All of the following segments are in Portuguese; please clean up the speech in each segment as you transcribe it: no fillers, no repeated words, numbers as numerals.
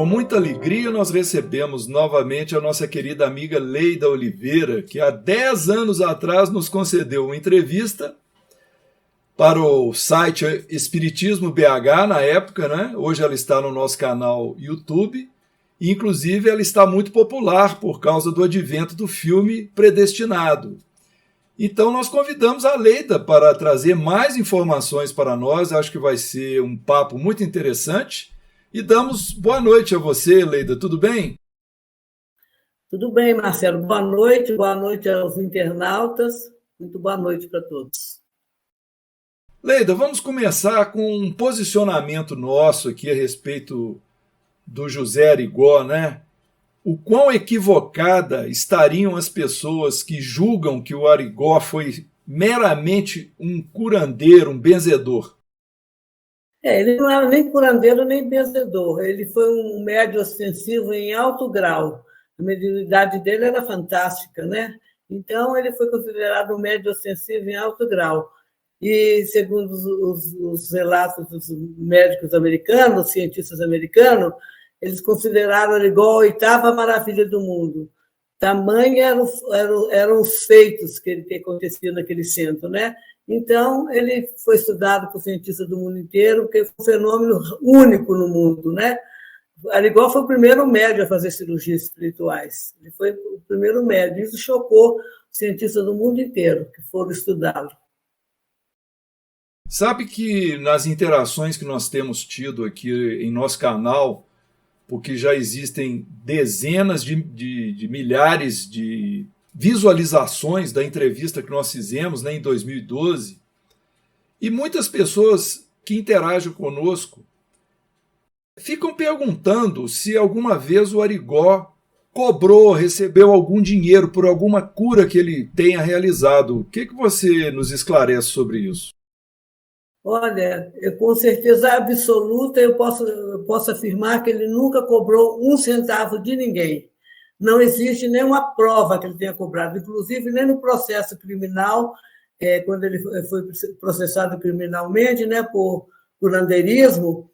Com muita alegria, nós recebemos novamente a nossa querida amiga Leida Oliveira, que há 10 anos atrás nos concedeu uma entrevista para o site Espiritismo BH, na época, né? Hoje ela está no nosso canal YouTube, e inclusive ela está muito popular por causa do advento do filme Predestinado. Então nós convidamos a Leida para trazer mais informações para nós, acho que vai ser um papo muito interessante. E damos boa noite a você, Leida, tudo bem? Tudo bem, Marcelo. Boa noite aos internautas. Muito boa noite para todos. Leida, vamos começar com um posicionamento nosso aqui a respeito do José Arigó, né? O quão equivocada estariam as pessoas que julgam que o Arigó foi meramente um curandeiro, um benzedor? Ele não era nem curandeiro nem benzedor. Ele foi um médium ostensivo em alto grau. A mediunidade dele era fantástica, né? Então, ele foi considerado um médium ostensivo em alto grau. E, segundo os relatos dos médicos americanos, cientistas americanos, eles consideraram Arigó a oitava maravilha do mundo. Tamanho eram os feitos que tinha acontecido naquele centro, né? Então, ele foi estudado por cientistas do mundo inteiro, porque foi um fenômeno único no mundo, né? Arigó foi o primeiro médium a fazer cirurgias espirituais. Ele foi o primeiro médium. Isso chocou cientistas do mundo inteiro que foram estudá-lo. Sabe que nas interações que nós temos tido aqui em nosso canal, porque já existem dezenas de milhares de visualizações da entrevista que nós fizemos, né, em 2012, e muitas pessoas que interagem conosco ficam perguntando se alguma vez o Arigó cobrou, recebeu algum dinheiro por alguma cura que ele tenha realizado. O que você nos esclarece sobre isso? Olha, com certeza absoluta eu posso afirmar que ele nunca cobrou um centavo de ninguém. Não existe nenhuma prova que ele tenha cobrado, inclusive nem no processo criminal, quando ele foi processado criminalmente, né, por curandeirismo,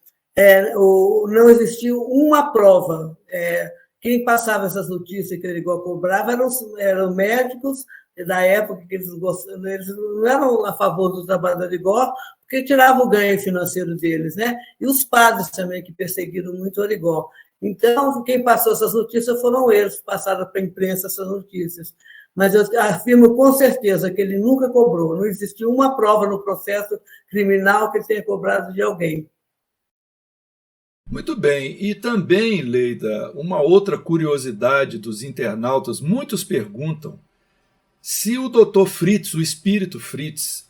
não existiu uma prova. Quem passava essas notícias que ele cobrava eram médicos da época, que eles não eram a favor do trabalho do Arigó, porque tiravam o ganho financeiro deles, né? E os padres também, que perseguiram muito o Arigó. Então, quem passou essas notícias foram eles, que passaram para a imprensa essas notícias. Mas eu afirmo com certeza que ele nunca cobrou, não existiu uma prova no processo criminal que ele tenha cobrado de alguém. Muito bem, e também, Leida, uma outra curiosidade dos internautas, muitos perguntam se o Dr. Fritz, o espírito Fritz,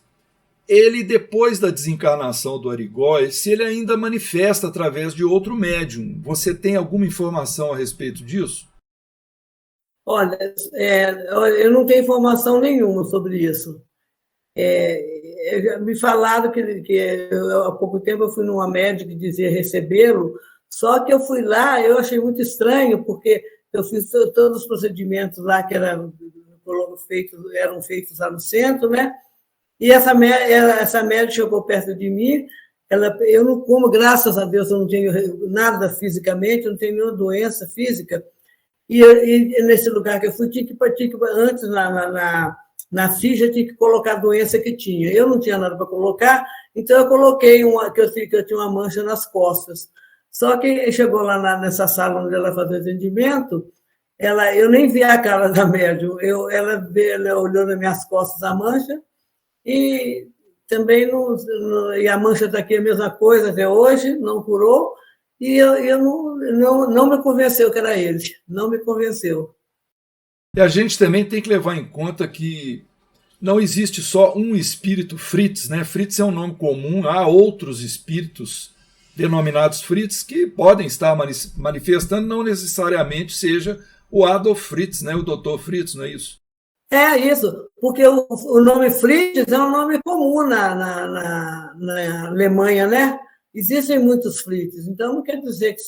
ele, depois da desencarnação do Arigó, se ele ainda manifesta através de outro médium. Você tem alguma informação a respeito disso? Olha, eu não tenho informação nenhuma sobre isso. Me falaram que há pouco tempo eu fui numa médica que dizia recebê-lo, só que eu fui lá, eu achei muito estranho, porque eu fiz todos os procedimentos lá que eram feitos lá no centro, né? E essa médica chegou perto de mim, eu não como, graças a Deus, eu não tenho nada fisicamente, eu não tenho nenhuma doença física, e nesse lugar que eu fui, antes, na ficha, tinha que colocar a doença que tinha. Eu não tinha nada para colocar, então eu coloquei que eu tinha uma mancha nas costas. Só que chegou lá nessa sala onde ela fazia atendimento, eu nem vi a cara da médium, ela olhou nas minhas costas a mancha, e também e a mancha está aqui a mesma coisa até hoje, não curou, e eu não me convenceu que era ele, não me convenceu. E a gente também tem que levar em conta que não existe só um espírito Fritz, né? Fritz é um nome comum, há outros espíritos denominados Fritz que podem estar manifestando, não necessariamente seja o Adolf Fritz, né? O Dr. Fritz, não é isso? É isso, porque o nome Fritz é um nome comum na Alemanha, né? Existem muitos Fritz, então não quer dizer que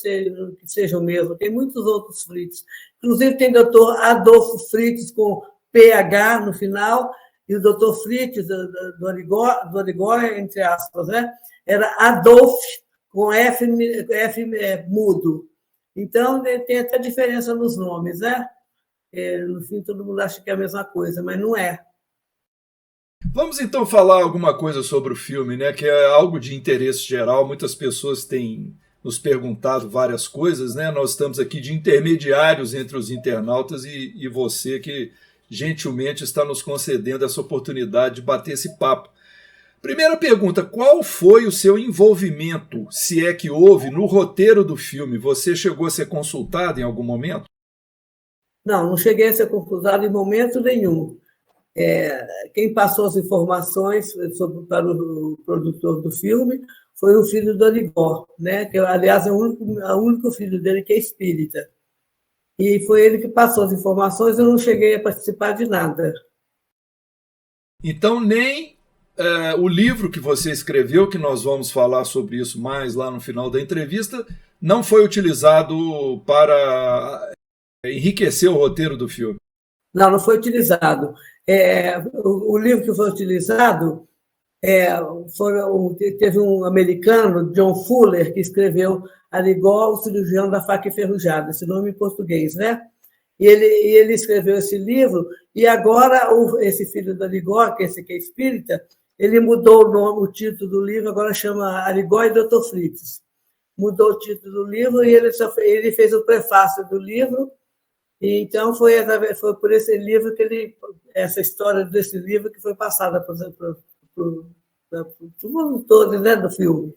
seja o mesmo, tem muitos outros Fritz. Inclusive tem o Dr. Adolfo Fritz com PH no final, e o Dr. Fritz do Arigó, entre aspas, né? Era Adolf com F mudo. Então, tem até diferença nos nomes, né? No fim, todo mundo acha que é a mesma coisa, mas não é. Vamos então falar alguma coisa sobre o filme, né? Que é algo de interesse geral. Muitas pessoas têm nos perguntado várias coisas, né? Nós estamos aqui de intermediários entre os internautas e você que gentilmente está nos concedendo essa oportunidade de bater esse papo. Primeira pergunta: qual foi o seu envolvimento, se é que houve, no roteiro do filme? Você chegou a ser consultado em algum momento? Não cheguei a ser consultado em momento nenhum. Quem passou as informações para o produtor do filme foi o filho do Arigó, né? Que, aliás, é o único filho dele que é espírita. E foi ele que passou as informações, eu não cheguei a participar de nada. Então, nem o livro que você escreveu, que nós vamos falar sobre isso mais lá no final da entrevista, não foi utilizado para enriquecer o roteiro do filme? Não foi utilizado. O livro que foi utilizado teve um americano, John Fuller, que escreveu Arigó, o cirurgião da faca enferrujada, esse nome em português, né? E ele escreveu esse livro, e agora esse filho do Arigó, que esse que é espírita, ele mudou o título do livro, agora chama Arigó e Dr. Fritz. Mudou o título do livro e ele fez o prefácio do livro, e então foi por esse livro essa história desse livro que foi passada para o mundo todo, né, do filme.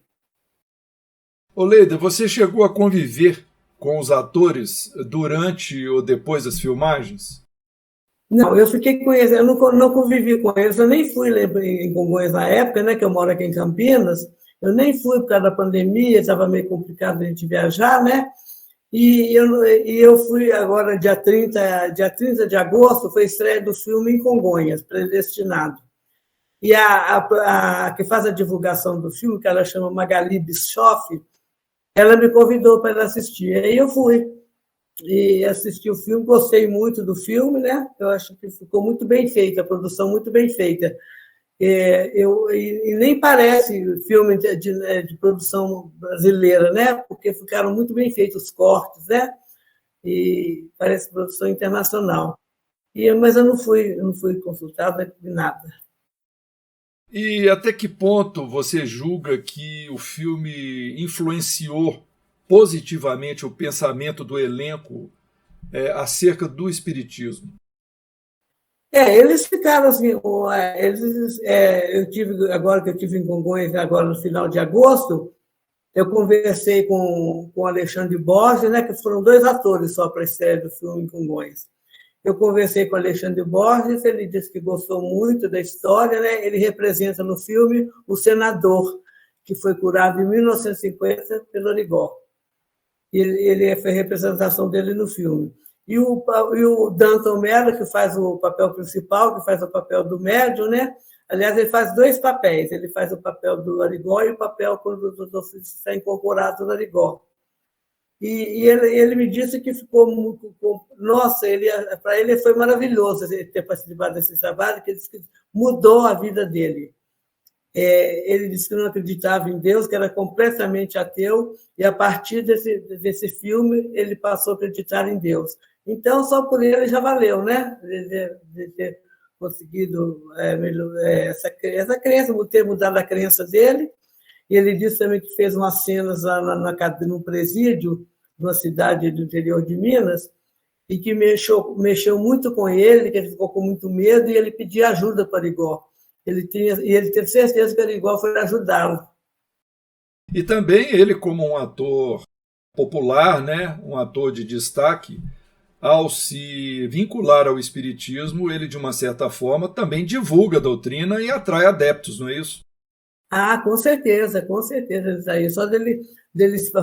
Leida, você chegou a conviver com os atores durante ou depois das filmagens? Não, eu fiquei com eles, eu não convivi com eles, eu nem fui em Congonhas na época, né, que eu moro aqui em Campinas, eu nem fui por causa da pandemia, estava meio complicado a gente viajar, né? E eu fui agora, dia 30 de agosto, foi a estreia do filme em Congonhas, Predestinado. E a que faz a divulgação do filme, que ela chama Magali Bischoff, ela me convidou para assistir. Aí eu fui e assisti o filme, gostei muito do filme, né? Eu acho que ficou muito bem feita, a produção muito bem feita. E nem parece filme de produção brasileira, né? Porque ficaram muito bem feitos os cortes, né? E parece produção internacional. Mas eu não fui consultada de nada. E até que ponto você julga que o filme influenciou positivamente o pensamento do elenco acerca do espiritismo? Eles ficaram assim, agora que eu tive em Congonhas, agora no final de agosto, eu conversei com o Alexandre Borges, né, que foram 2 atores só para a estreia do filme em Congonhas. Eu conversei com o Alexandre Borges, ele disse que gostou muito da história, né? Ele representa no filme o senador, que foi curado em 1950 pelo Arigó. Ele foi a representação dele no filme. E o Danton Mello, que faz o papel principal, que faz o papel do médium, né? Aliás, ele faz 2 papéis. Ele faz o papel do Arigó e o papel quando o doutor Fritz está incorporado no Arigó. E ele me disse que ficou muito... Nossa, para ele foi maravilhoso ter participado desse trabalho, que ele disse que mudou a vida dele. Ele disse que não acreditava em Deus, que era completamente ateu, e a partir desse filme ele passou a acreditar em Deus. Então, só por ele já valeu, né? De ter conseguido essa crença, ter mudado a crença dele. E ele disse também que fez umas cenas no presídio, numa cidade do interior de Minas, e que mexeu muito com ele, que ele ficou com muito medo, e ele pedia ajuda para o Arigó. Ele teve certeza que o Arigó foi ajudá-lo. E também ele, como um ator popular, né, um ator de destaque, ao se vincular ao espiritismo, ele, de uma certa forma, também divulga a doutrina e atrai adeptos, não é isso? Com certeza, com certeza. Isso aí. Só dele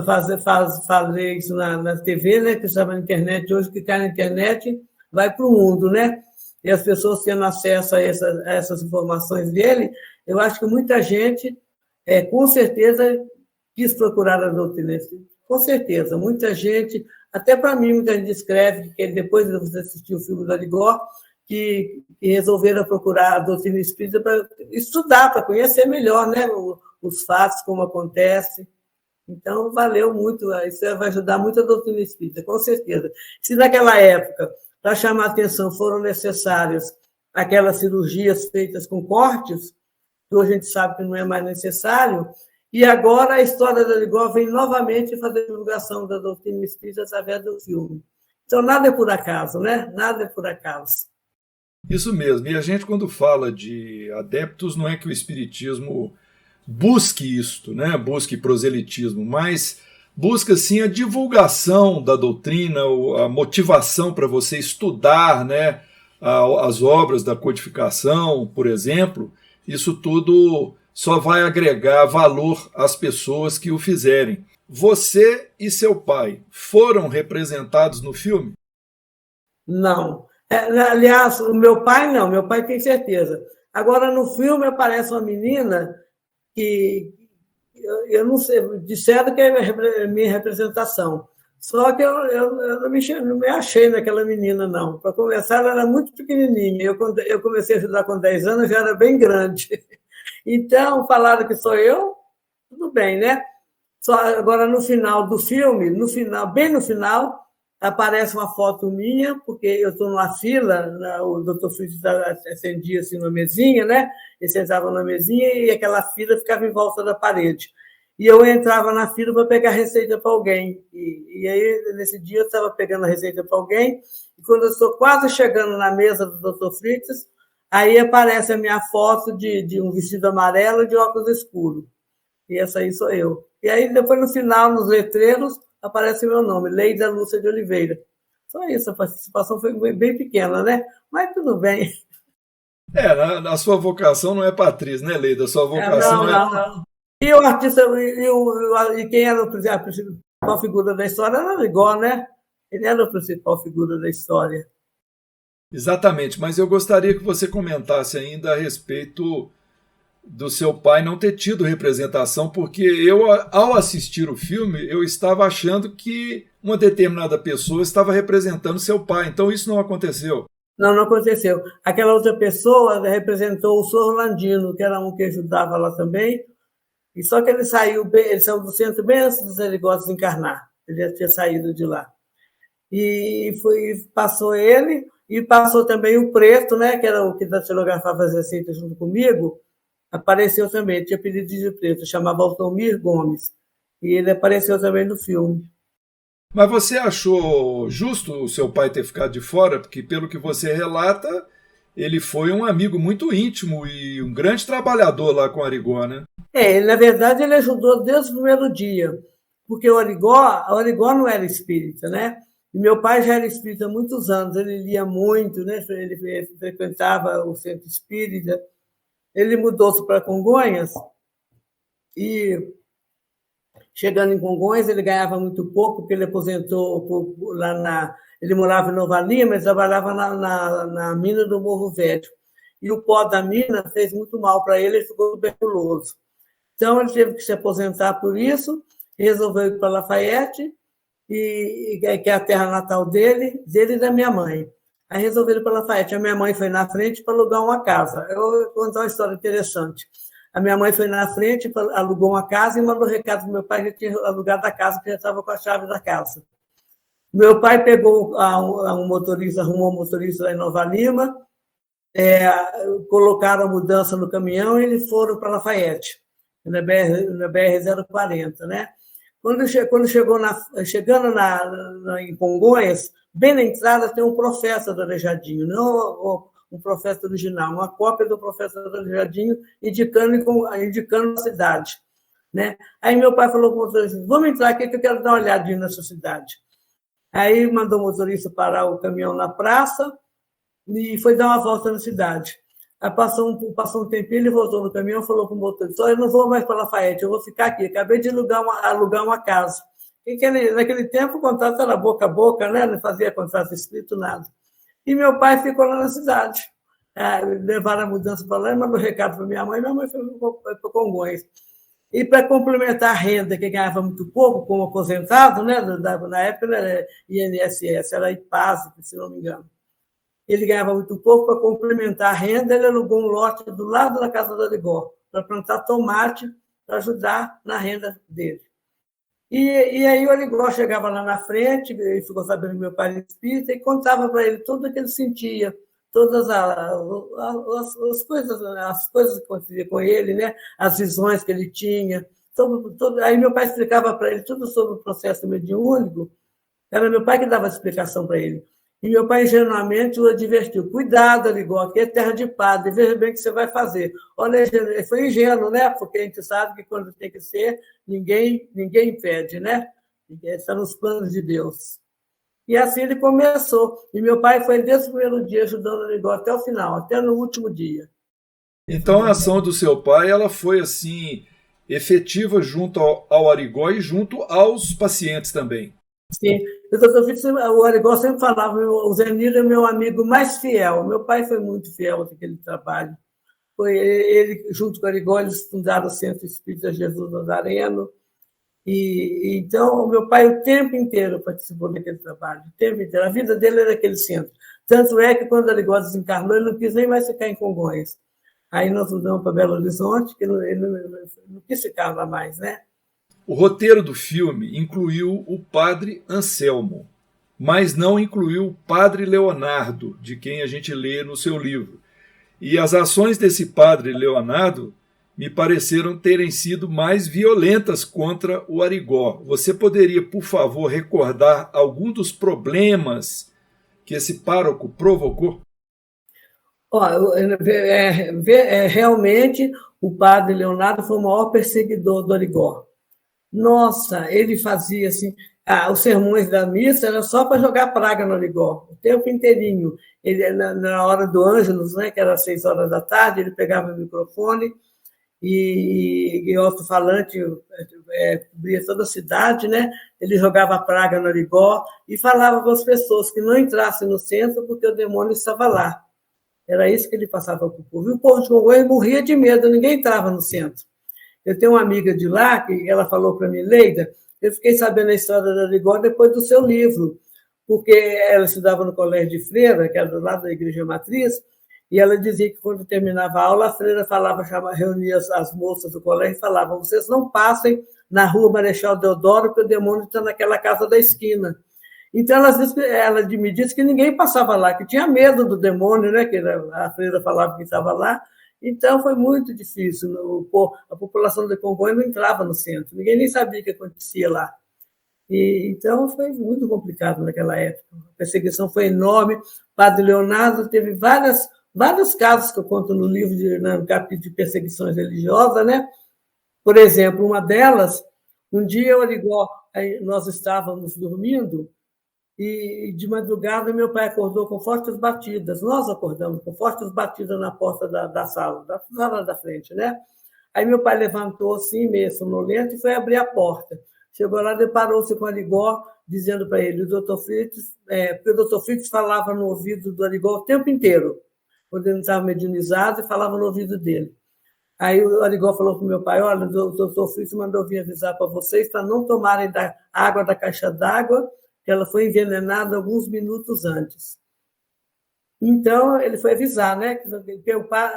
fazer isso na TV, né, que chama na internet hoje, que cai na internet, vai para o mundo, né? E as pessoas tendo acesso a essas informações dele, eu acho que muita gente, com certeza, quis procurar a doutrina. Com certeza, muita gente, até para mim, muita gente escreve que depois de você assistir o filme do Arigó, que resolveram procurar a doutrina espírita para estudar, para conhecer melhor, né, os fatos, como acontece. Então, valeu muito, isso vai ajudar muito a doutrina espírita, com certeza. Se naquela época, para chamar a atenção, foram necessárias aquelas cirurgias feitas com cortes, que hoje a gente sabe que não é mais necessário, e agora a história da Ligó vem novamente fazer divulgação da doutrina espírita através do filme. Então, nada é por acaso, né? Nada é por acaso. Isso mesmo. E a gente, quando fala de adeptos, não é que o espiritismo busque isto, né? Busque proselitismo, mas busca sim a divulgação da doutrina, a motivação para você estudar, né? As obras da codificação, por exemplo. Isso tudo só vai agregar valor às pessoas que o fizerem. Você e seu pai foram representados no filme? Não. Aliás, o meu pai não, meu pai tem certeza. Agora, no filme aparece uma menina que eu não sei, disseram que é minha representação. Só que eu não me achei naquela menina, não. Para começar, ela era muito pequenininha. Eu comecei a ajudar com 10 anos, já era bem grande. Então, falaram que sou eu, tudo bem, né? Só agora, no final do filme, bem no final, aparece uma foto minha, porque eu estou numa fila, o doutor Fritz acendia assim na mesinha, né? Ele sentava na mesinha e aquela fila ficava em volta da parede. E eu entrava na fila para pegar receita para alguém. E aí, nesse dia, eu estava pegando a receita para alguém, e quando eu estou quase chegando na mesa do doutor Fritz, aí aparece a minha foto de um vestido amarelo e de óculos escuros. E essa aí sou eu. E aí, depois, no final, nos letreiros, aparece o meu nome, Leida Lúcia de Oliveira. Só isso, a participação foi bem pequena, né? Mas tudo bem. A sua vocação não é Patrícia, né, Leida? A sua vocação não. E o artista, e quem era a principal figura da história era o Ligó, né? Ele era a principal figura da história. Exatamente, mas eu gostaria que você comentasse ainda a respeito do seu pai não ter tido representação, porque eu, ao assistir o filme, eu estava achando que uma determinada pessoa estava representando seu pai, então isso não aconteceu. Não aconteceu. Aquela outra pessoa representou o Sr. Orlandino, que era um que ajudava lá também, e só que ele saiu do centro bem antes dos Heligóis encarnar. Ele já tinha saído de lá. E passou ele, e passou também o Preto, né, que era o que datilografava as receitas junto comigo, apareceu também, tinha apelido de Preto, chamava Altomir Gomes. E ele apareceu também no filme. Mas você achou justo o seu pai ter ficado de fora? Porque, pelo que você relata, ele foi um amigo muito íntimo e um grande trabalhador lá com o Arigó, né? Na verdade, ele ajudou desde o primeiro dia, porque o Arigó não era espírita, né? E meu pai já era espírita há muitos anos, ele lia muito, né? Ele frequentava o centro espírita. Ele mudou-se para Congonhas e, chegando em Congonhas, ele ganhava muito pouco, porque ele aposentou ele morava em Nova Lima, mas trabalhava na mina do Morro Velho. E o pó da mina fez muito mal para ele, ele ficou tuberculoso. Então, ele teve que se aposentar por isso, resolveu ir para Lafayette, que é a terra natal dele e da minha mãe. Aí resolveram ir para Lafayette. A minha mãe foi na frente para alugar uma casa. Eu vou contar uma história interessante. A minha mãe foi na frente, alugou uma casa e mandou recado para o meu pai que tinha alugado a casa, que já estava com a chave da casa. Meu pai pegou um motorista, arrumou um motorista lá em Nova Lima, colocaram a mudança no caminhão e eles foram para Lafayette, na BR-040, né? Quando chegando em Congonhas, bem na entrada tem um profeta do Aleijadinho, não um profeta original, uma cópia do profeta do Aleijadinho indicando a cidade, né? Aí meu pai falou para o motorista: vamos entrar aqui que eu quero dar uma olhadinha nessa cidade. Aí mandou o motorista parar o caminhão na praça e foi dar uma volta na cidade. Aí passou um tempinho, ele voltou no caminhão e falou para o motorista: eu não vou mais para Lafayette, eu vou ficar aqui, acabei de alugar uma casa. Naquele tempo o contrato era boca a boca, né? Não fazia contrato escrito, nada. E meu pai ficou lá na cidade. Levaram a mudança para lá e mandou recado para minha mãe foi para Congonhas. E para complementar a renda, que ganhava muito pouco, como aposentado, né? Na época era INSS, era IPASE, se não me engano. Ele ganhava muito pouco, para complementar a renda, ele alugou um lote do lado da casa do Arigó, para plantar tomate, para ajudar na renda dele. E aí o Arigó chegava lá na frente, ele ficou sabendo que meu pai era espírita, e contava para ele tudo o que ele sentia, todas as coisas que aconteciam com ele, né? As visões que ele tinha. Aí meu pai explicava para ele tudo sobre o processo mediúnico, era meu pai que dava a explicação para ele. E meu pai, ingenuamente, o advertiu: cuidado, Arigó, aqui é terra de padre, veja bem o que você vai fazer. Olha, ele foi ingênuo, né? Porque a gente sabe que quando tem que ser, ninguém impede, né? Está nos planos de Deus. E assim ele começou. E meu pai foi desde o primeiro dia ajudando o Arigó até o final, até no último dia. Então a ação do seu pai ela foi assim efetiva junto ao Arigó e junto aos pacientes também. Sim, o Arigó sempre falava: o Zenir é meu amigo mais fiel. Meu pai foi muito fiel naquele trabalho. Foi ele, junto com o Arigó, eles fundaram o Centro Espírita Jesus Nazareno. E então, o meu pai o tempo inteiro participou daquele trabalho, o tempo inteiro. A vida dele era aquele centro. Tanto é que, quando o Arigó desencarnou, ele não quis nem mais ficar em Congonhas. Aí nós mudamos para Belo Horizonte, que ele não quis ficar lá mais, né? O roteiro do filme incluiu o padre Anselmo, mas não incluiu o padre Leonardo, de quem a gente lê no seu livro. E as ações desse padre Leonardo me pareceram terem sido mais violentas contra o Arigó. Você poderia, por favor, recordar algum dos problemas que esse pároco provocou? Realmente, o padre Leonardo foi o maior perseguidor do Arigó. Nossa, ele fazia assim, os sermões da missa era só para jogar praga no Arigó, o tempo inteirinho. Ele, na hora do Ângelus, né, que era às 6 horas da tarde, ele pegava o microfone e o alto-falante cobria toda a cidade, né? Ele jogava praga no Arigó e falava com as pessoas que não entrassem no centro porque o demônio estava lá. Era isso que ele passava para o povo. E o povo de Congonhas morria de medo, ninguém entrava no centro. Eu tenho uma amiga de lá, que ela falou para mim: Leida, eu fiquei sabendo a história da Arigó depois do seu livro, porque ela estudava no colégio de freira, que era do lado da Igreja Matriz, e ela dizia que, quando terminava a aula, a freira falava, reunia as moças do colégio e falava: vocês não passem na rua Marechal Deodoro, porque o demônio está naquela casa da esquina. Então, ela me disse que ninguém passava lá, que tinha medo do demônio, né? Que a freira falava que estava lá. Então, foi muito difícil. A população de Congonhas não entrava no centro, ninguém nem sabia o que acontecia lá. Então, foi muito complicado naquela época. A perseguição foi enorme. Padre Leonardo teve vários casos que eu conto no livro, no capítulo de perseguições religiosas, né? Por exemplo, uma delas, um dia, nós estávamos dormindo, e de madrugada meu pai acordou com fortes batidas. Nós acordamos com fortes batidas na porta da sala da frente, né? Aí meu pai levantou assim, meio sonolento, e foi abrir a porta. Chegou lá, deparou-se com o Arigó, dizendo para ele: o doutor Fritz, porque o doutor Fritz falava no ouvido do Arigó o tempo inteiro, quando ele não estava mediunizado, e falava no ouvido dele. Aí o Arigó falou para o meu pai: olha, o doutor Fritz mandou vir avisar para vocês para não tomarem da água da caixa d'água, que ela foi envenenada alguns minutos antes. Então, ele foi avisar, né?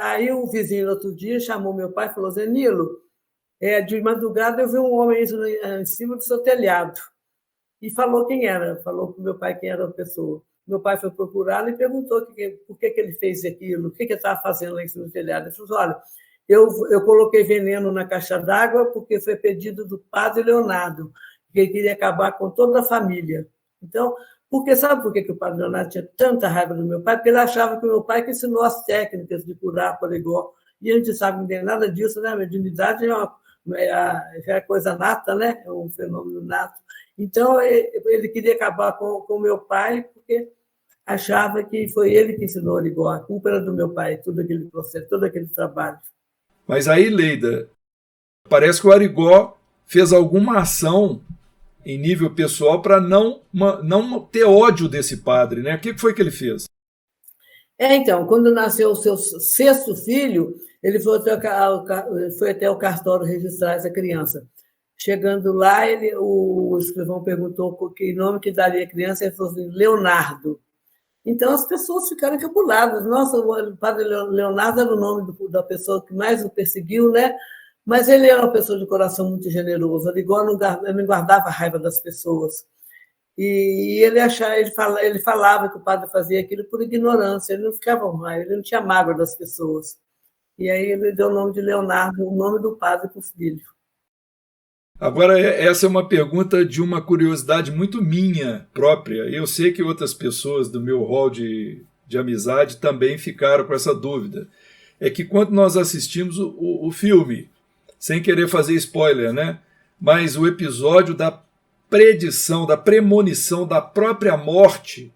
Aí o vizinho, outro dia, chamou meu pai e falou: Zenilo, de madrugada eu vi um homem em cima do seu telhado. E falou quem era, falou para o meu pai quem era a pessoa. Meu pai foi procurá-lo e perguntou por que ele fez aquilo, o que ele estava fazendo lá em cima do telhado. Ele falou: olha, eu coloquei veneno na caixa d'água porque foi pedido do padre Leonardo, que ele queria acabar com toda a família. Então, sabe por que o padre Leonardo tinha tanta raiva do meu pai? Porque ele achava que o meu pai que ensinou as técnicas de curar por igual. E a gente sabe que não tem nada disso, né? A mediunidade já é coisa nata, né? É um fenômeno nato. Então, ele queria acabar com o meu pai porque achava que foi ele que ensinou o Arigó. A culpa era do meu pai, todo aquele processo, todo aquele trabalho. Mas aí, Leida, parece que o Arigó fez alguma ação em nível pessoal para não ter ódio desse padre, né? O que foi que ele fez? Então, quando nasceu o seu 6º filho, ele foi até o cartório registrar essa criança. Chegando lá, o escrivão perguntou que nome que daria a criança, ele falou assim: Leonardo. Então, as pessoas ficaram encabuladas. Nossa, o padre Leonardo era o nome da pessoa que mais o perseguiu, né? Mas ele era uma pessoa de coração muito generoso, ele não guardava a raiva das pessoas. E ele falava que o padre fazia aquilo por ignorância, ele não ficava com raiva, ele não tinha mágoa das pessoas. E aí ele deu o nome de Leonardo, o nome do padre para o filho. Agora, essa é uma pergunta de uma curiosidade muito minha própria. Eu sei que outras pessoas do meu hall de amizade também ficaram com essa dúvida. É que quando nós assistimos o filme, sem querer fazer spoiler, né? Mas o episódio da predição, da premonição da própria morte,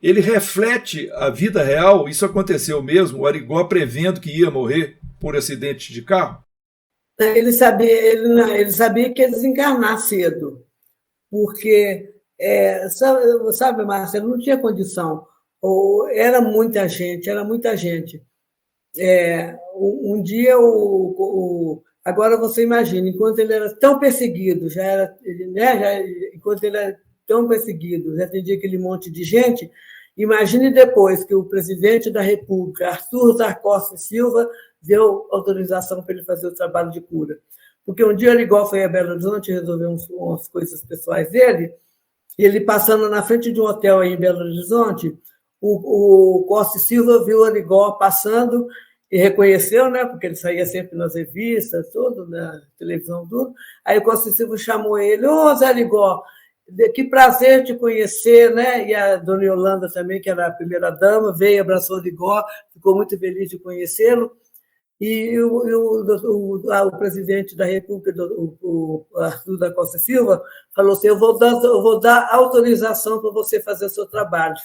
ele reflete a vida real. Isso aconteceu mesmo? O Arigó prevendo que ia morrer por acidente de carro? Ele sabia que ia desencarnar cedo, porque, sabe, Marcelo, não tinha condição. Era muita gente, era muita gente. Um dia, agora você imagina, enquanto ele era tão perseguido, enquanto ele era tão perseguido, já atendia aquele monte de gente, imagine depois que o presidente da República, Arthur Zarcosta Silva, deu autorização para ele fazer o trabalho de cura. Porque um dia ele igual foi a Belo Horizonte resolver umas coisas pessoais dele, e ele passando na frente de um hotel aí em Belo Horizonte, o Costa e Silva viu o Arigó passando e reconheceu, né? Porque ele saía sempre nas revistas, tudo, na televisão, tudo. Aí o Costa e Silva chamou ele: ô, Zé Arigó, que prazer te conhecer, né? E a dona Yolanda também, que era a primeira-dama, veio, abraçou o Arigó, ficou muito feliz de conhecê-lo. E o presidente da República, o Arthur da Costa Silva, falou assim: eu vou dar autorização para você fazer o seu trabalho.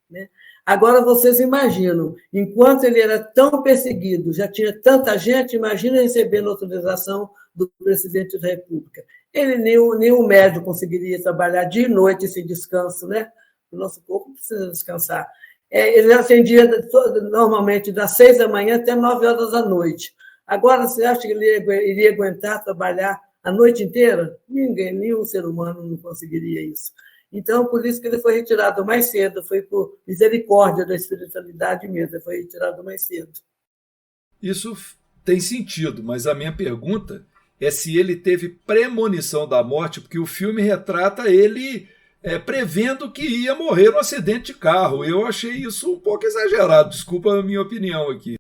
Né? Agora, vocês imaginam, enquanto ele era tão perseguido, já tinha tanta gente, imagina recebendo autorização do presidente da República. Ele, nenhum médico conseguiria trabalhar dia e noite sem descanso, né? O nosso corpo precisa descansar. Ele atendia normalmente das 6 da manhã até 9 horas da noite. Agora, você acha que ele iria aguentar trabalhar a noite inteira? Ninguém, nenhum ser humano não conseguiria isso. Então, por isso que ele foi retirado mais cedo, foi por misericórdia da espiritualidade mesmo, ele foi retirado mais cedo. Isso tem sentido, mas a minha pergunta é se ele teve premonição da morte, porque o filme retrata ele prevendo que ia morrer no acidente de carro. Eu achei isso um pouco exagerado, desculpa a minha opinião aqui.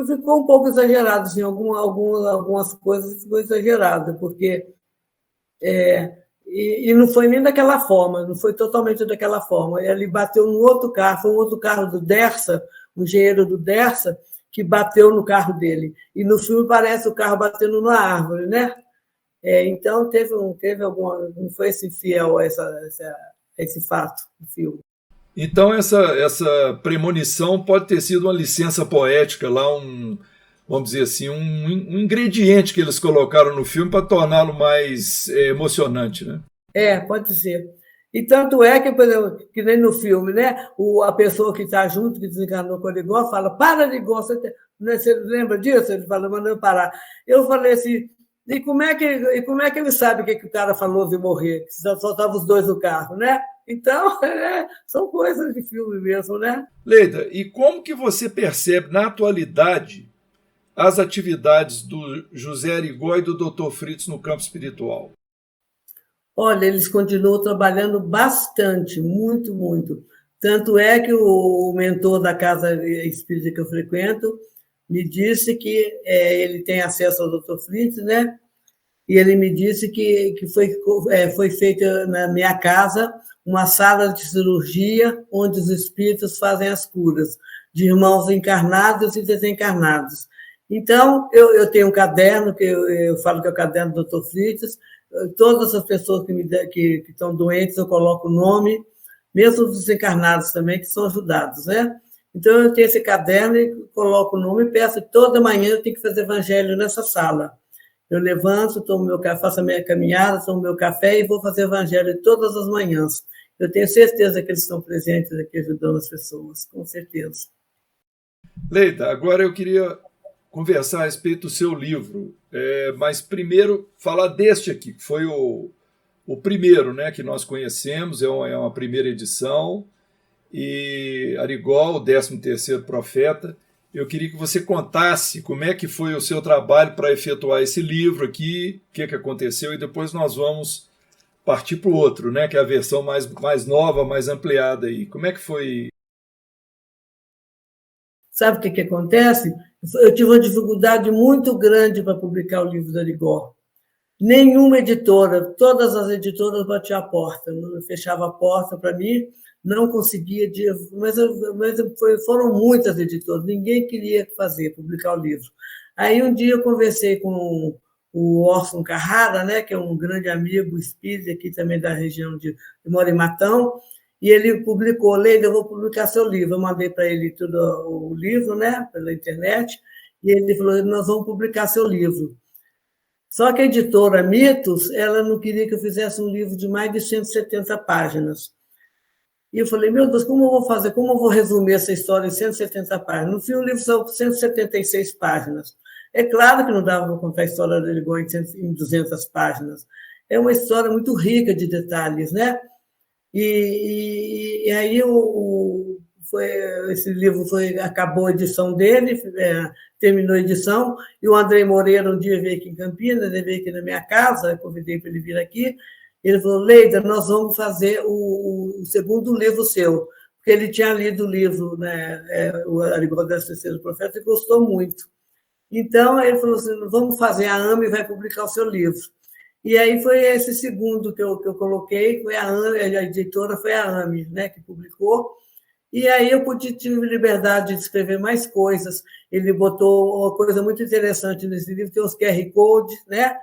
Ficou um pouco exagerado, assim, algumas coisas ficou exagerado, porque e não foi nem daquela forma, não foi totalmente daquela forma. Ele bateu num outro carro, foi um outro carro do Dersa, um engenheiro do Dersa, que bateu no carro dele. E no filme parece o carro batendo na árvore, né? Então, teve alguma. Não foi assim fiel a esse fato do filme. Então, essa premonição pode ter sido uma licença poética, lá vamos dizer assim, um ingrediente que eles colocaram no filme para torná-lo mais emocionante, né? Pode ser. E tanto é que, por exemplo, que nem no filme, né? A pessoa que está junto, que desencarnou com o Arigó, fala: para, Arigó, você lembra disso? Ele fala: mandando parar. Eu falei assim: e como é que ele sabe o que o cara falou de morrer? Só estavam os dois no carro, né? Então, são coisas de filme mesmo, né? Leida, e como que você percebe na atualidade as atividades do José Arigó e do Dr. Fritz no campo espiritual? Olha, eles continuam trabalhando bastante, muito, muito. Tanto é que o mentor da casa espírita que eu frequento me disse que ele tem acesso ao Dr. Fritz, né? E ele me disse que foi feita na minha casa uma sala de cirurgia onde os espíritos fazem as curas de irmãos encarnados e desencarnados. Então, eu tenho um caderno, que eu falo que é o caderno do Dr. Fritz. Todas as pessoas que estão doentes, eu coloco o nome, mesmo os desencarnados também, que são ajudados, né? Então, eu tenho esse caderno e coloco o nome e peço que toda manhã eu tenho que fazer evangelho nessa sala. Eu levanto, tomo meu café, faço a minha caminhada, tomo meu café e vou fazer evangelho todas as manhãs. Eu tenho certeza que eles estão presentes aqui ajudando as pessoas, com certeza. Leida, agora eu queria conversar a respeito do seu livro, mas primeiro falar deste aqui, que foi o primeiro, né, que nós conhecemos, é uma primeira edição, e Arigó, o 13º profeta, eu queria que você contasse como é que foi o seu trabalho para efetuar esse livro aqui, o que aconteceu, e depois nós vamos partir para o outro, né, que é a versão mais nova, mais ampliada aí. Como é que foi? Sabe o que acontece? Eu tive uma dificuldade muito grande para publicar o livro do Arigó. Nenhuma editora, todas as editoras batiam a porta, fechava a porta para mim, não conseguia, mas foram muitas editoras, ninguém queria publicar o livro. Aí um dia eu conversei com o Orson Carrara, né, que é um grande amigo espírita aqui também da região de mora em Matão, e ele publicou: Leida, eu vou publicar seu livro. Eu mandei para ele tudo o livro, né, pela internet, e ele falou: nós vamos publicar seu livro. Só que a editora Mitos, ela não queria que eu fizesse um livro de mais de 170 páginas. E eu falei: meu Deus, como eu vou fazer? Como eu vou resumir essa história em 170 páginas? No fim, o livro são 176 páginas. É claro que não dava para contar a história do Arigó em 200 páginas. É uma história muito rica de detalhes, né? E aí esse livro acabou a edição dele, terminou a edição, e o Andrei Moreira um dia veio aqui em Campinas, ele veio aqui na minha casa, eu convidei para ele vir aqui, ele falou: Leida, nós vamos fazer o segundo livro seu, porque ele tinha lido o livro, né, o Arigó das Terceiras Profetas, e gostou muito. Então, ele falou assim: vamos fazer, a AME vai publicar o seu livro. E aí foi esse segundo que eu coloquei, foi a AME, a editora foi a AME, né, que publicou. E aí eu tive liberdade de escrever mais coisas. Ele botou uma coisa muito interessante nesse livro, tem os QR Code, né?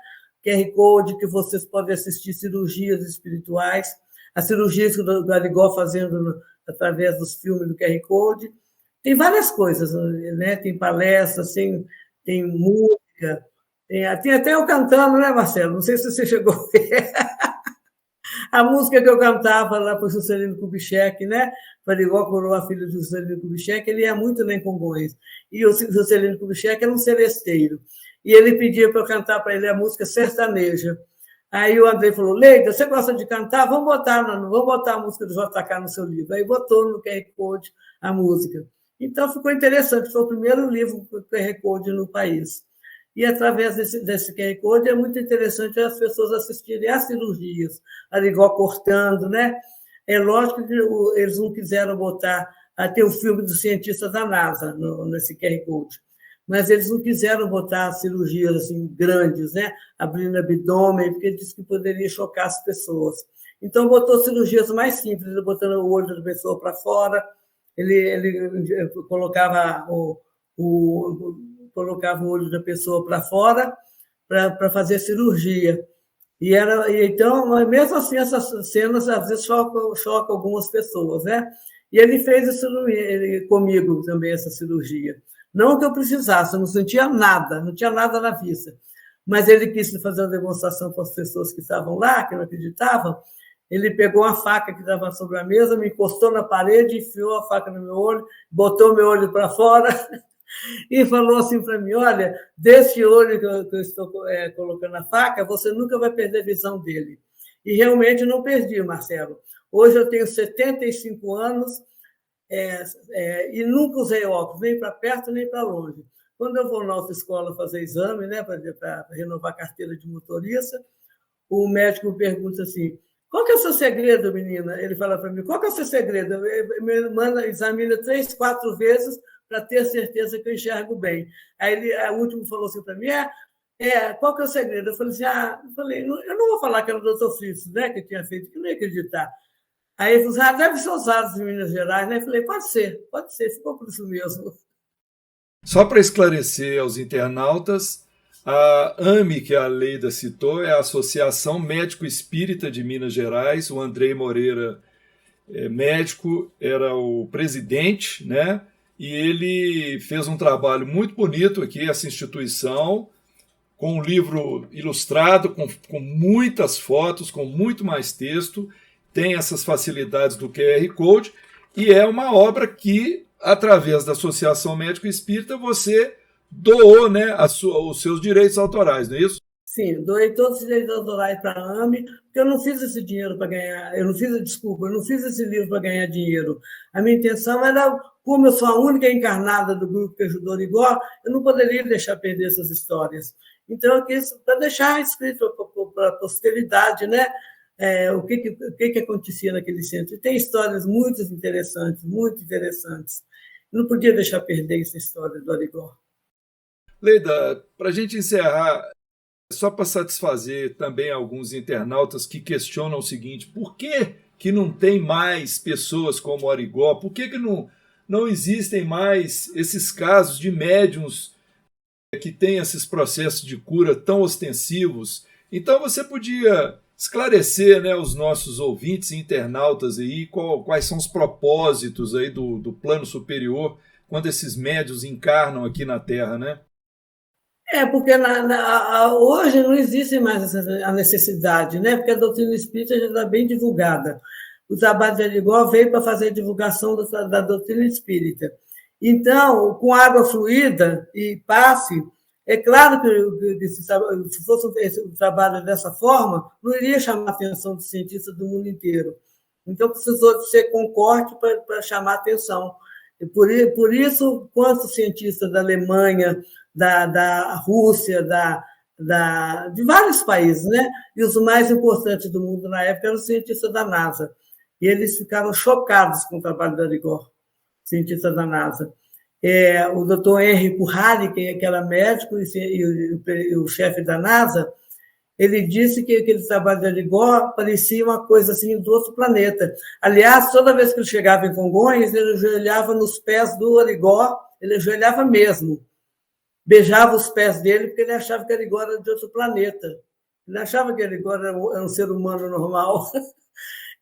QR Code que vocês podem assistir cirurgias espirituais, as cirurgias que o Arigó fazendo através dos filmes do QR Code. Tem várias coisas, né? Tem palestras, tem música, tem até eu cantando, né, Marcelo? Não sei se você chegou a ver. A música que eu cantava lá para o Juscelino Kubitschek, né? Para Arigó Coroa, filho de Juscelino Kubitschek, ele ia muito lá em Congonhas. E o Juscelino Kubitschek era um celesteiro. E ele pedia para eu cantar para ele a música sertaneja. Aí o Andrei falou: Leida, você gosta de cantar? Vamos botar a música do JK no seu livro. Aí botou no QR Code a música. Então ficou interessante, foi o primeiro livro com QR Code no país. E através desse QR Code é muito interessante as pessoas assistirem às cirurgias, Arigó cortando, né? É lógico que eles não quiseram botar, até o filme dos cientistas da NASA nesse QR Code, mas eles não quiseram botar cirurgias assim, grandes, né? Abrindo abdômen, porque disse que poderia chocar as pessoas. Então, botou cirurgias mais simples, botando o olho da pessoa para fora, ele colocava colocava o olho da pessoa para fora para fazer cirurgia. Então, mesmo assim, essas cenas às vezes chocam algumas pessoas, né? E ele fez isso comigo também, essa cirurgia. Não que eu precisasse, eu não sentia nada, não tinha nada na vista. Mas ele quis fazer uma demonstração para as pessoas que estavam lá, que não acreditavam. Ele pegou uma faca que estava sobre a mesa, me encostou na parede, enfiou a faca no meu olho, botou meu olho para fora e falou assim para mim: olha, desse olho que eu estou colocando a faca, você nunca vai perder a visão dele. E realmente não perdi, Marcelo. Hoje eu tenho 75 anos e nunca usei óculos, nem para perto nem para longe. Quando eu vou na autoescola fazer exame, né, para renovar a carteira de motorista, o médico pergunta assim: qual que é o seu segredo, menina? Ele fala para mim: qual que é o seu segredo? Me manda, examina 3, 4 vezes para ter certeza que eu enxergo bem. Aí o último falou assim para mim: qual que é o segredo? Eu falei assim: eu não vou falar que era o doutor Fritz, né, que tinha feito, que não ia acreditar. Aí ele falou assim: deve ser usados em Minas Gerais, né? Eu falei: pode ser, ficou por isso mesmo. Só para esclarecer aos internautas, a AME, que a Leida citou, é a Associação Médico Espírita de Minas Gerais. O Andrei Moreira, médico, era o presidente, né? E ele fez um trabalho muito bonito aqui, essa instituição, com um livro ilustrado, com muitas fotos, com muito mais texto, tem essas facilidades do QR Code, e é uma obra que, através da Associação Médico Espírita, você doou, né, os seus direitos autorais, não é isso? Sim, doei todos os direitos autorais para a AME, porque eu não fiz esse dinheiro para ganhar, eu não fiz esse livro para ganhar dinheiro. A minha intenção era, como eu sou a única encarnada do grupo que ajudou o Igor, eu não poderia deixar perder essas histórias. Então, eu quis para deixar escrito para a posteridade, né? O que acontecia naquele centro. E tem histórias muito interessantes, muito interessantes. Não podia deixar perder essa história do Arigó. Leida, para a gente encerrar, só para satisfazer também alguns internautas que questionam o seguinte: por que não tem mais pessoas como o Arigó? Por que não existem mais esses casos de médiums que têm esses processos de cura tão ostensivos? Então você podia esclarecer, né, os nossos ouvintes e internautas aí quais são os propósitos aí do plano superior quando esses médiuns encarnam aqui na Terra, né? Porque hoje não existe mais a necessidade, né? Porque a doutrina espírita já está bem divulgada. O trabalho de Arigó veio para fazer a divulgação da doutrina espírita. Então, com água fluida e passe, é claro que se fosse um trabalho dessa forma, não iria chamar a atenção dos cientistas do mundo inteiro. Então, precisou de ser com corte para chamar a atenção. E por isso, quantos cientistas da Alemanha, da Rússia, de vários países, né? E os mais importantes do mundo na época eram os cientistas da NASA. E eles ficaram chocados com o trabalho do Arigó, cientista da NASA. O Dr. Henry Puhari, que era médico e o chefe da NASA, ele disse que aquele trabalho de Arigó parecia uma coisa assim do outro planeta. Aliás, toda vez que ele chegava em Congonhas, ele ajoelhava nos pés do Arigó, ele ajoelhava mesmo. Beijava os pés dele porque ele achava que Arigó era de outro planeta. Ele achava que Arigó era um ser humano normal.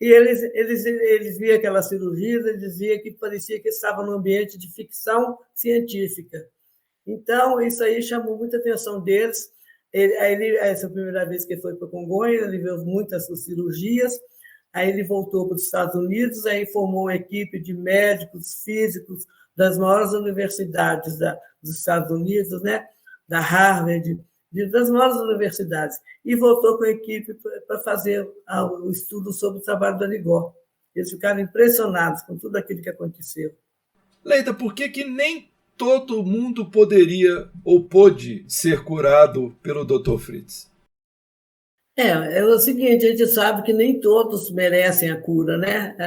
E eles viam aquela cirurgia e diziam que parecia que estava num ambiente de ficção científica. Então, isso aí chamou muita atenção deles. Essa é a primeira vez que ele foi para Congonhas, ele viu muitas cirurgias, aí ele voltou para os Estados Unidos, aí formou uma equipe de médicos, físicos, das maiores universidades dos Estados Unidos, né? Da Harvard, das maiores universidades, e voltou com a equipe para fazer o estudo sobre o trabalho do Arigó. Eles ficaram impressionados com tudo aquilo que aconteceu. Leida, por que nem todo mundo poderia ou pôde ser curado pelo Dr. Fritz? É o seguinte, a gente sabe que nem todos merecem a cura, né?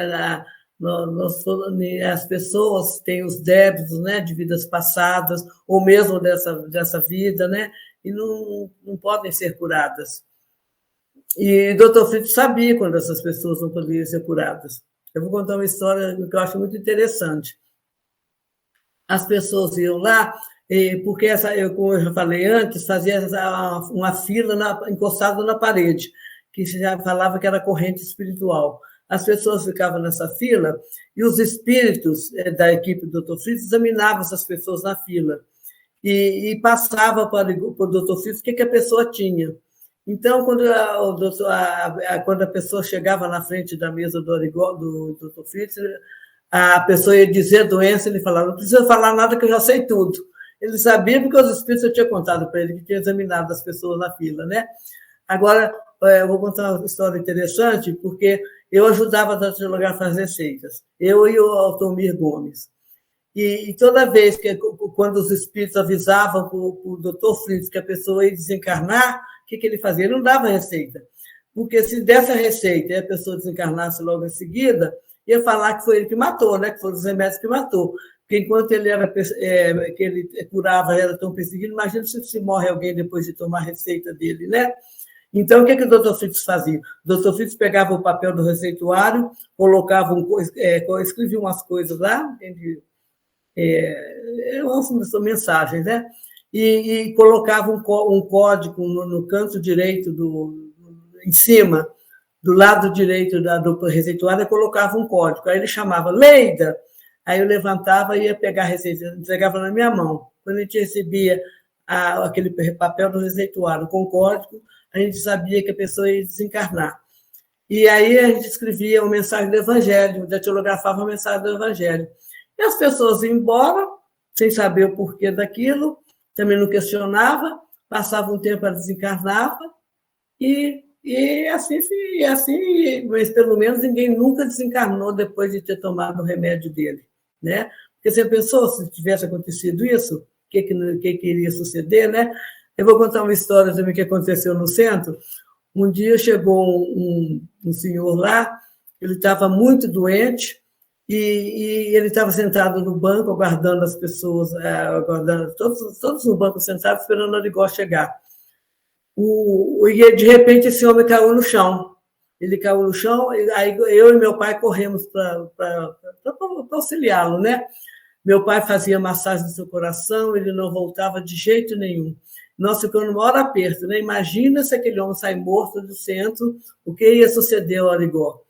As pessoas têm os débitos, né, de vidas passadas, ou mesmo dessa vida, né? E não podem ser curadas. E o Dr. Fritz sabia quando essas pessoas não poderiam ser curadas. Eu vou contar uma história que eu acho muito interessante. As pessoas iam lá, porque como eu já falei antes, fazia uma fila encostada na parede, que já falava que era corrente espiritual. As pessoas ficavam nessa fila e os espíritos da equipe do Dr. Fritz examinavam essas pessoas na fila e passava para o Dr. Fritz o que a pessoa tinha. Então, quando a pessoa chegava na frente da mesa do Dr. Fritz, a pessoa ia dizer a doença, ele falava: não precisa falar nada que eu já sei tudo. Ele sabia porque os espíritos eu tinha contado para ele, que tinha examinado as pessoas na fila, né? Agora, eu vou contar uma história interessante, porque eu ajudava a datilografar as receitas, eu e o Altomir Gomes. E toda vez quando os espíritos avisavam para o Dr. Fritz que a pessoa ia desencarnar, o que ele fazia? Ele não dava receita. Porque se desse a receita e a pessoa desencarnasse logo em seguida, ia falar que foi ele que matou, né? Que foram os remédios que matou. Porque enquanto que ele curava, era tão perseguido, imagina se morre alguém depois de tomar a receita dele, né? Então, o que o Dr. Fritz fazia? O Dr. Fritz pegava o papel do receituário, colocava escrevia umas coisas lá, são mensagens, né? E colocava um código no canto direito, em cima, do lado direito do receituário, colocava um código. Aí ele chamava Leida, aí eu levantava e ia pegar a receita, entregava na minha mão. Quando a gente recebia aquele papel do receituário com código, a gente sabia que a pessoa ia desencarnar. E aí a gente escrevia uma mensagem do Evangelho, datilografava uma mensagem do Evangelho. E as pessoas iam embora, sem saber o porquê daquilo, também não questionava, passava um tempo, ela desencarnava, e assim, mas pelo menos ninguém nunca desencarnou depois de ter tomado o remédio dele, né? Porque você pensou, se tivesse acontecido isso, o que iria suceder, né? Eu vou contar uma história também que aconteceu no centro. Um dia chegou um senhor lá, ele estava muito doente, e ele estava sentado no banco, aguardando as pessoas, aguardando todos no banco sentados, esperando o Arigó chegar. E de repente esse homem caiu no chão. Ele caiu no chão, aí eu e meu pai corremos para auxiliá-lo, né? Meu pai fazia massagem no seu coração, ele não voltava de jeito nenhum. Nós ficamos no maior aperto, né? Imagina se aquele homem sai morto do centro, o que ia suceder ao Arigó?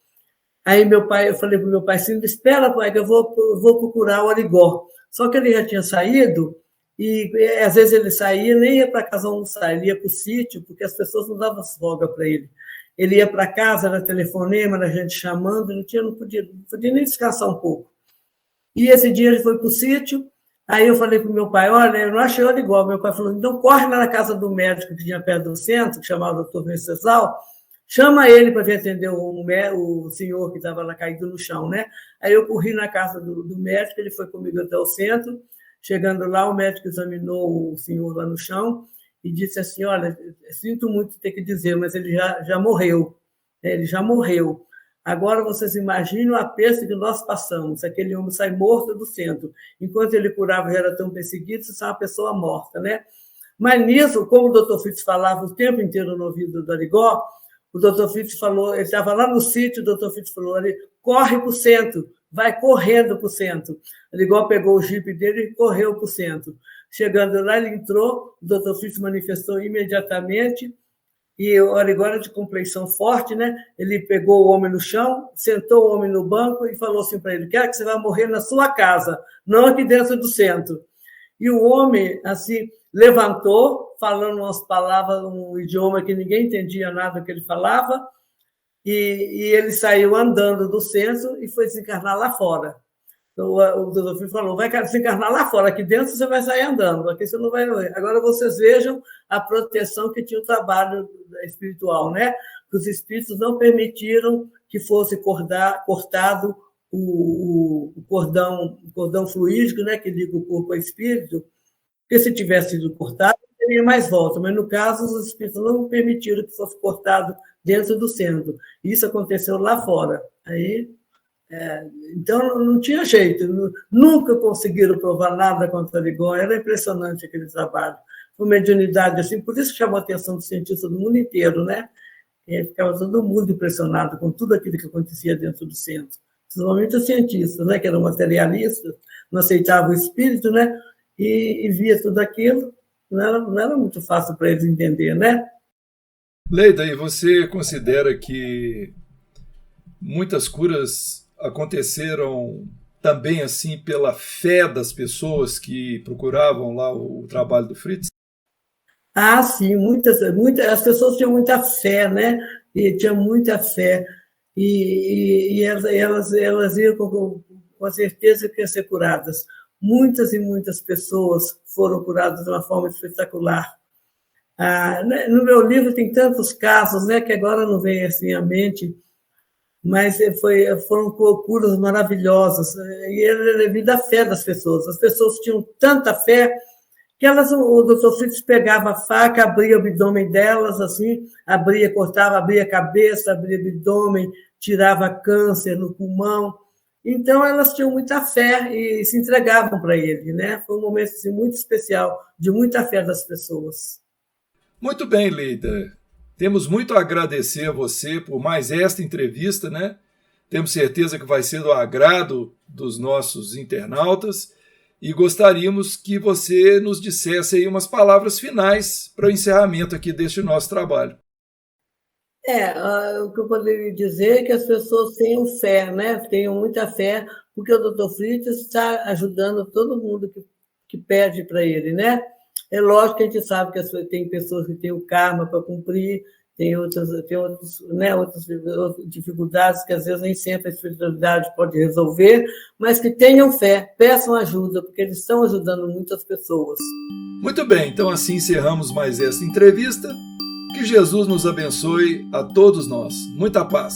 Aí eu falei para o meu pai assim, espera, pai, que eu vou procurar o Arigó. Só que ele já tinha saído, e às vezes ele saía, nem ia para casa almoçar, ele ia para o sítio, porque as pessoas não davam folga para ele. Ele ia para casa, era telefonema, era gente chamando, não podia nem descansar um pouco. E esse dia ele foi para o sítio, aí eu falei para o meu pai, olha, eu não achei o Arigó. Meu pai falou, então corre lá na casa do médico que tinha perto do centro, que chamava o doutor Venceslau, chama ele para vir atender o senhor que estava lá caído no chão, né? Aí eu corri na casa do médico, ele foi comigo até o centro. Chegando lá, o médico examinou o senhor lá no chão e disse assim, olha, sinto muito ter que dizer, mas ele já morreu. Ele já morreu. Agora vocês imaginam a peste que nós passamos. Aquele homem sai morto do centro. Enquanto ele curava, já era tão perseguido, isso é uma pessoa morta, né? Mas nisso, como o doutor Fritz falava o tempo inteiro no ouvido do Arigó, o doutor Fritz falou, ele estava lá no sítio, o doutor Fritz falou, corre para o centro, vai correndo para o centro. O Arigó pegou o jipe dele e correu para o centro. Chegando lá, ele entrou, o doutor Fritz manifestou imediatamente, e o Arigó era de complexão forte, né? Ele pegou o homem no chão, sentou o homem no banco e falou assim para ele, quero que você vá morrer na sua casa, não aqui dentro do centro. E o homem, assim, levantou, falando umas palavras, um idioma que ninguém entendia nada do que ele falava, e ele saiu andando do centro e foi desencarnar lá fora. Então, o doutor Filho falou, vai desencarnar lá fora, aqui dentro você vai sair andando, aqui você não vai morrer. Agora vocês vejam a proteção que tinha o trabalho espiritual, né? Os espíritos não permitiram que fosse cortado o cordão fluídico, né, que liga o corpo ao espírito, porque se tivesse sido cortado, teria mais volta, mas no caso os espíritos não permitiram que fosse cortado dentro do centro. Isso aconteceu lá fora. Aí, então não tinha jeito, nunca conseguiram provar nada contra o Arigó, era impressionante aquele trabalho. Uma mediunidade assim, por isso chamou a atenção dos cientistas do mundo inteiro, né? E ficava todo mundo impressionado com tudo aquilo que acontecia dentro do centro. Principalmente os cientistas, né, que eram materialistas, não aceitavam o espírito, né, e via tudo aquilo, não era muito fácil para eles entender, né? Leida, e você considera que muitas curas aconteceram também assim pela fé das pessoas que procuravam lá o trabalho do Fritz? Ah, sim, muitas, as pessoas tinham muita fé, né? E tinham muita fé. E elas iam com a certeza que iam ser curadas. Muitas e muitas pessoas foram curadas de uma forma espetacular. No meu livro tem tantos casos, né, que agora não vem assim à mente, mas foram curas maravilhosas. E era devido à fé das pessoas. As pessoas tinham tanta fé que o doutor Fritz pegava a faca, abria o abdômen delas, assim, cortava, abria a cabeça, abria o abdômen, tirava câncer no pulmão. Então, elas tinham muita fé e se entregavam para ele, né? Foi um momento assim, muito especial, de muita fé das pessoas. Muito bem, Leida. Temos muito a agradecer a você por mais esta entrevista, né? Temos certeza que vai ser do agrado dos nossos internautas e gostaríamos que você nos dissesse aí umas palavras finais para o encerramento aqui deste nosso trabalho. O que eu poderia dizer é que as pessoas tenham fé, né? Tenham muita fé, porque o doutor Fritz está ajudando todo mundo que pede para ele, né? É lógico que a gente sabe que tem pessoas que têm o karma para cumprir, tem outras dificuldades que às vezes nem sempre a espiritualidade pode resolver, mas que tenham fé, peçam ajuda, porque eles estão ajudando muitas pessoas. Muito bem, então assim encerramos mais esta entrevista. Que Jesus nos abençoe a todos nós. Muita paz.